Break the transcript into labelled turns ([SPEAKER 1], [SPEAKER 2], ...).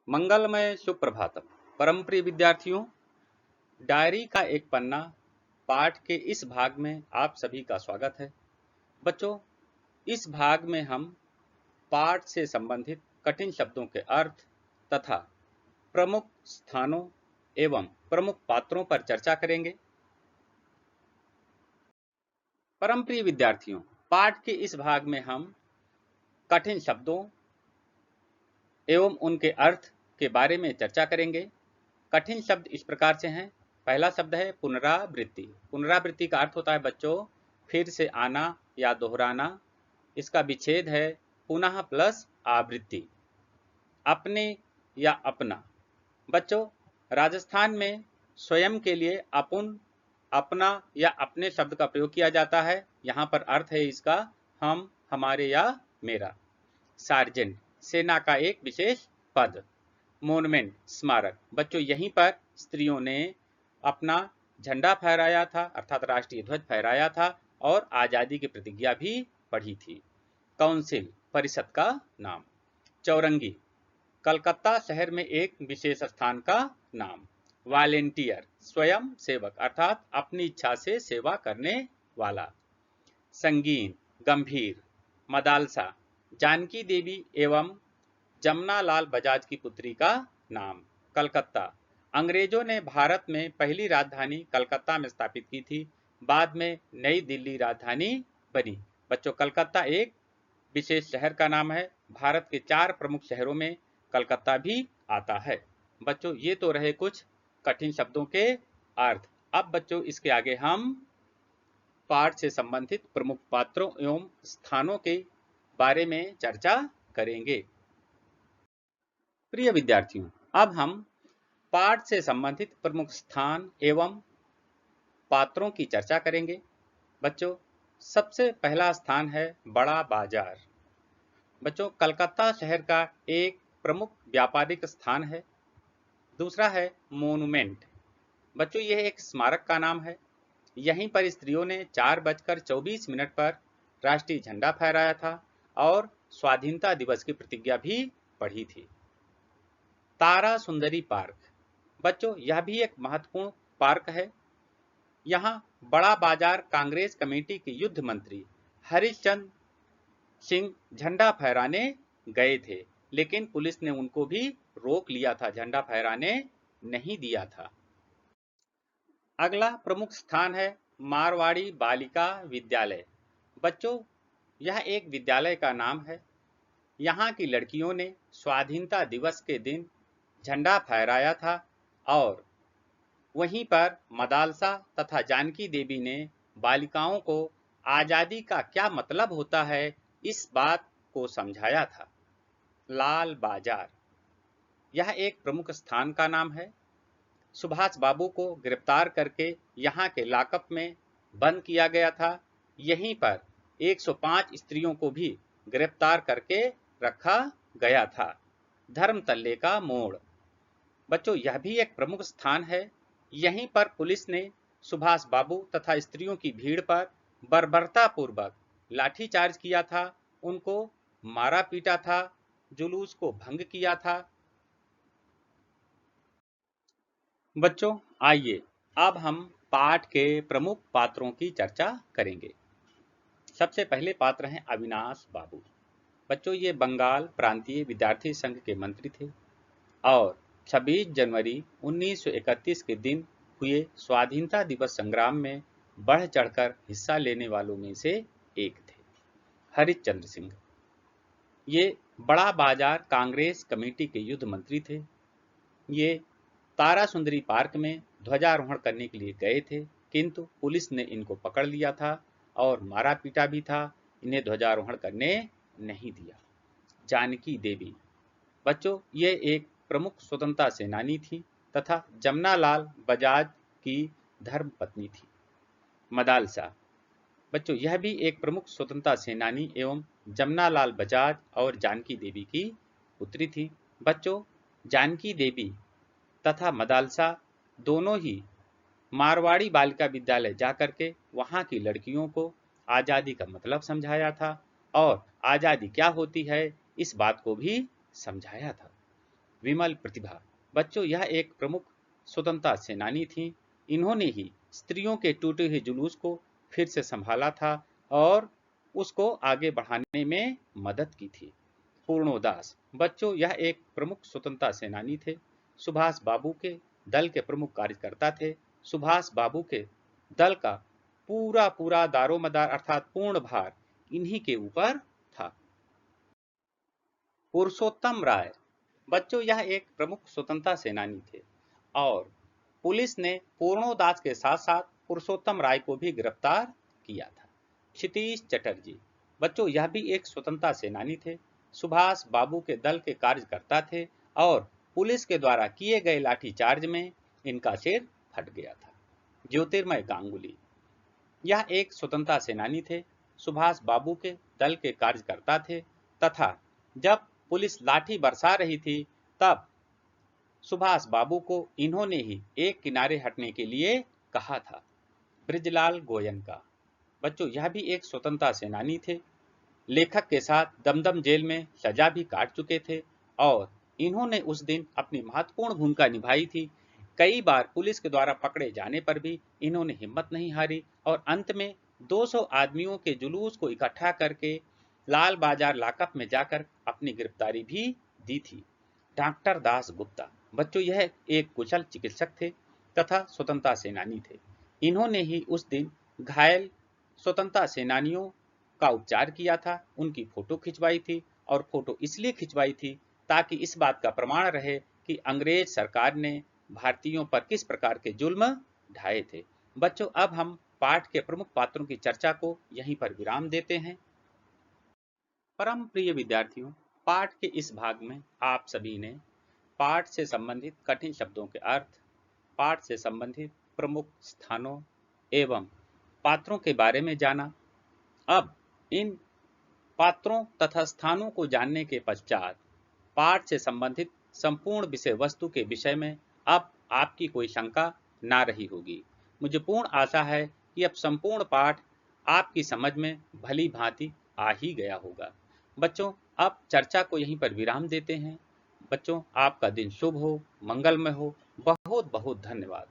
[SPEAKER 1] मंगलमय सुप्रभातम। परम प्रिय विद्यार्थियों, डायरी का एक पन्ना पाठ के इस भाग में आप सभी का स्वागत है। बच्चों, इस भाग में हम पाठ से संबंधित कठिन शब्दों के अर्थ तथा प्रमुख स्थानों एवं प्रमुख पात्रों पर चर्चा करेंगे। परम प्रिय विद्यार्थियों, पाठ के इस भाग में हम कठिन शब्दों एवं उनके अर्थ के बारे में चर्चा करेंगे। कठिन शब्द इस प्रकार से हैं। पहला शब्द है पुनरावृत्ति। पुनरावृत्ति का अर्थ होता है बच्चों फिर से आना या दोहराना। इसका विच्छेद है पुनः प्लस आवृत्ति। अपने या अपना। बच्चों, राजस्थान में स्वयं के लिए अपुन, अपना या अपने शब्द का प्रयोग किया जाता है। यहाँ पर अर्थ है इसका हम, हमारे या मेरा। सार्जेंट, सेना का एक विशेष पद। मोनुमेंट, स्मारक। बच्चों, यहीं पर स्त्रियों ने अपना झंडा फहराया था, अर्थात राष्ट्रीय ध्वज फहराया था और आजादी की प्रतिज्ञा भी पढ़ी थी। काउंसिल, परिषद का नाम। चौरंगी, कलकत्ता शहर में एक विशेष स्थान का नाम। वॉलेंटियर, स्वयं सेवक, अर्थात अपनी इच्छा से सेवा करने वाला। संगीन, गंभीर। मदालसा, जानकी देवी एवं जमनालाल बजाज की पुत्री का नाम। कलकत्ता, अंग्रेजों ने भारत में पहली राजधानी कलकत्ता में स्थापित की थी। बाद में नई दिल्ली राजधानी बनी। बच्चों, कलकत्ता एक विशेष शहर का नाम है। भारत के 4 प्रमुख शहरों में कलकत्ता भी आता है। बच्चों, ये तो रहे कुछ कठिन शब्दों के अर्थ। अब बच्चों, इसके आगे हम पाठ से संबंधित प्रमुख पात्रों एवं स्थानों के बारे में चर्चा करेंगे। प्रिय विद्यार्थियों, अब हम पाठ से संबंधित प्रमुख स्थान एवं पात्रों की चर्चा करेंगे। बच्चों, सबसे पहला स्थान है बड़ा बाजार। बच्चों, कलकत्ता शहर का एक प्रमुख व्यापारिक स्थान है। दूसरा है मोनुमेंट। बच्चों, यह एक स्मारक का नाम है। यहीं पर स्त्रियों ने 4:24 पर राष्ट्रीय झंडा फहराया था और स्वाधीनता दिवस की प्रतिज्ञा भी पढ़ी थी। तारा सुंदरी पार्क। बच्चों, यह भी एक महत्वपूर्ण पार्क है। यहाँ बड़ा बाजार कांग्रेस कमेटी के युद्ध मंत्री हरिश्चंद्र सिंह झंडा फहराने गए थे, लेकिन पुलिस ने उनको भी रोक लिया था, झंडा फहराने नहीं दिया था। अगला प्रमुख स्थान है मारवाड़ी बालिका विद्यालय। बच्चों, यह एक विद्यालय का नाम है। यहाँ की लड़कियों ने स्वाधीनता दिवस के दिन झंडा फहराया था और वहीं पर मदालसा तथा जानकी देवी ने बालिकाओं को आजादी का क्या मतलब होता है इस बात को समझाया था। लाल बाजार, यह एक प्रमुख स्थान का नाम है। सुभाष बाबू को गिरफ्तार करके यहाँ के लॉकअप में बंद किया गया था। यहीं पर 105 स्त्रियों को भी गिरफ्तार करके रखा गया था। धर्मतल्ले का मोड़। बच्चों, यह भी एक प्रमुख स्थान है। यहीं पर पुलिस ने सुभाष बाबू तथा स्त्रियों की भीड़ पर बर्बरतापूर्वक लाठीचार्ज किया था, उनको मारा पीटा था, जुलूस को भंग किया था। बच्चों, आइए अब हम पाठ के प्रमुख पात्रों की चर्चा करेंगे। सबसे पहले पात्र हैं अविनाश बाबू। बच्चों, ये बंगाल प्रांतीय विद्यार्थी संघ के मंत्री थे और 26 जनवरी 1931 के दिन हुए स्वाधीनता दिवस संग्राम में बढ़ चढ़कर हिस्सा लेने वालों में से एक थे। हरिश्चंद्र सिंह, ये बड़ा बाजार कांग्रेस कमेटी के युद्ध मंत्री थे। ये तारा सुंदरी पार्क में ध्वजारोहण करने के लिए गए थे, किंतु पुलिस ने इनको पकड़ लिया था और मारा पीटा भी था, इन्हें ध्वजारोहण करने नहीं दिया। जानकी देवी। बच्चों, ये एक प्रमुख स्वतंत्रता सेनानी थी तथा जमनालाल बजाज की धर्मपत्नी थी। मदालसा। बच्चों, यह भी एक प्रमुख स्वतंत्रता सेनानी एवं जमनालाल बजाज और जानकी देवी की पुत्री थी। बच्चों, जानकी देवी तथा मदालसा दोनों ही मारवाड़ी बालिका विद्यालय जाकर के वहाँ की लड़कियों को आज़ादी का मतलब समझाया था और आज़ादी क्या होती है इस बात को भी समझाया था। विमल प्रतिभा। बच्चों, यह एक प्रमुख स्वतंत्रता सेनानी थी। इन्होंने ही स्त्रियों के टूटे हुए जुलूस को फिर से संभाला था और उसको आगे बढ़ाने में मदद की थी। पूर्णोदास। बच्चों, यह एक प्रमुख स्वतंत्रता सेनानी थे। सुभाष बाबू के दल के प्रमुख कार्यकर्ता थे। सुभाष बाबू के दल का पूरा पूरा दारोमदार अर्थात पूर्ण भार इन्हीं के ऊपर था। पुरुषोत्तम राय। बच्चों, यह एक प्रमुख स्वतंत्रता सेनानी थे और पुलिस ने पूर्णोदास के साथ साथ पुरुषोत्तम राय को भी गिरफ्तार किया था। क्षितिज चटर्जी। बच्चों, यह भी एक स्वतंत्रता सेनानी थे। सुभाष बाबू के दल के कार्यकर्ता थे और पुलिस के द्वारा किए गए लाठीचार्ज में इनका सिर फट गया था। ज्योतिर्मय गांगुली। यह एक स्वतंत्रता सेनानी थे। सुभाष बाबू के दल के कार्यकर्ता थे तथा जब पुलिस लाठी बरसा रही थी तब सुभाष बाबू को इन्होंने ही एक किनारे हटने के लिए कहा था। बृजलाल गोयनका। बच्चों, यह भी एक स्वतंत्रता सेनानी थे। लेखक के साथ दमदम जेल में सजा भी काट चुके थे और इन्होंने उस दिन अपनी महत्वपूर्ण भूमिका निभाई थी। कई बार पुलिस के द्वारा पकड़े जाने पर भी इन्होंने हिम्मत नहीं हारी और अंत में 200 आदमियों के जुलूस को इकट्ठा करके लाल बाजार लाकअप में जाकर अपनी गिरफ्तारी भी दी थी। डॉक्टर दास गुप्ता। बच्चों, यह एक कुशल चिकित्सक थे तथा स्वतंत्रता सेनानी थे। इन्होंने ही उस दिन घायल स्वतंत्रता सेनानियों का उपचार किया था। उनकी फोटो खिंचवाई थी और फोटो इसलिए खिंचवाई थी ताकि इस बात का प्रमाण रहे कि अंग्रेज सरकार ने भारतीयों पर किस प्रकार के जुल्म ढाए थे। बच्चों, अब हम पाठ के प्रमुख पात्रों की चर्चा को यहीं पर विराम देते हैं। परम प्रिय विद्यार्थियों, पाठ के इस भाग में आप सभी ने पाठ से संबंधित कठिन शब्दों के अर्थ, पाठ से संबंधित प्रमुख स्थानों एवं पात्रों के बारे में जाना। अब इन पात्रों तथा स्थानों को जानने के पश्चात पाठ से संबंधित संपूर्ण विषय वस्तु के विषय में अब आपकी कोई शंका ना रही होगी। मुझे पूर्ण आशा है कि अब संपूर्ण पाठ आपकी समझ में भली भांति आ ही गया होगा। बच्चों, अब चर्चा को यहीं पर विराम देते हैं। बच्चों, आपका दिन शुभ हो, मंगलमय हो। बहुत बहुत धन्यवाद।